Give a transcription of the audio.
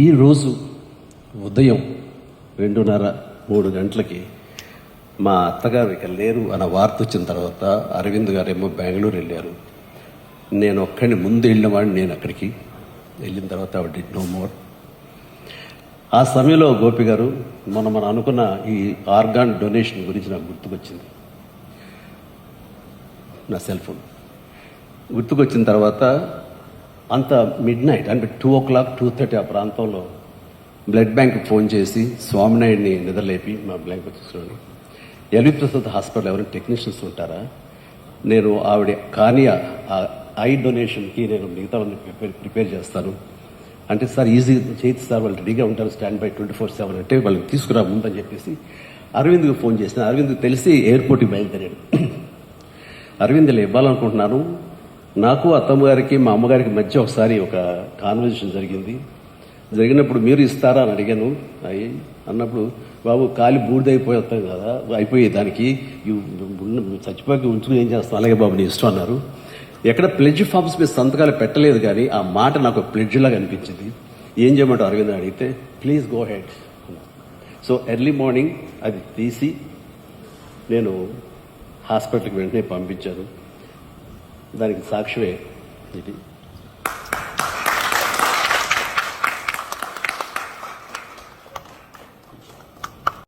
ఈరోజు ఉదయం 2:30-3 గంటలకి మా అత్తగారు ఇక లేరు అన్న వార్త వచ్చిన తర్వాత అరవింద్ గారేమో బెంగళూరు వెళ్ళారు. నేను ఒక్కడిని ముందు వెళ్ళినవాడిని. నేను అక్కడికి వెళ్ళిన తర్వాత ఆవిడ డిడ్ నో మోర్. ఆ సమయంలో గోపి గారు మనం అనుకున్న ఈ ఆర్గాన్ డొనేషన్ గురించి నాకు గుర్తుకొచ్చింది. నా సెల్ ఫోన్ గుర్తుకొచ్చిన తర్వాత అంత మిడ్ నైట్ అంటే 2:00, 2:30 ఆ ప్రాంతంలో బ్లడ్ బ్యాంక్ ఫోన్ చేసి స్వామినాయుడిని నిద్రలేపి మా బ్యాంక్ తీసుకుని ఎల్వి ప్రసాద్ హాస్పిటల్ ఎవరైనా టెక్నీషియన్స్ ఉంటారా, నేను ఆవిడ కానీ ఐ డొనేషన్కి నేను మిగతా ప్రిపేర్ చేస్తాను అంటే, సార్ ఈజీ చేతి సార్, వాళ్ళు రెడీగా ఉంటారు, స్టాండ్ బై 24/7 అంటే వాళ్ళకి తీసుకురా ముందని చెప్పేసి అరవింద్కి ఫోన్ చేసిన. అరవింద్కి తెలిసి ఎయిర్పోర్ట్కి బయలుదేరాడు. అరవింద్లో ఇవ్వాలనుకుంటున్నాను, నాకు అత్తమ్మగారికి మా అమ్మగారికి మధ్య ఒకసారి ఒక కాన్వర్జేషన్ జరిగినప్పుడు మీరు ఇస్తారా అని అడిగాను. అన్నప్పుడు బాబు కాలి బూడిదైపోయి వస్తాం కదా, అయిపోయి దానికి చచ్చిపోయి ఉంచుకుని ఏం చేస్తాం, అలాగే బాబు నీ ఇష్టం అన్నారు. ఎక్కడ ప్లెడ్జ్ ఫామ్స్ మీద సంతకాలు పెట్టలేదు, కానీ ఆ మాట నాకు ప్లెడ్జ్ లాగా అనిపించింది. ఏం చేయమంటావు అరవింద్ అడిగితే please go head. So early morning అది తీసి నేను హాస్పిటల్కి వెంటనే పంపించాను. దానికి సాక్ష్యమే ఇది.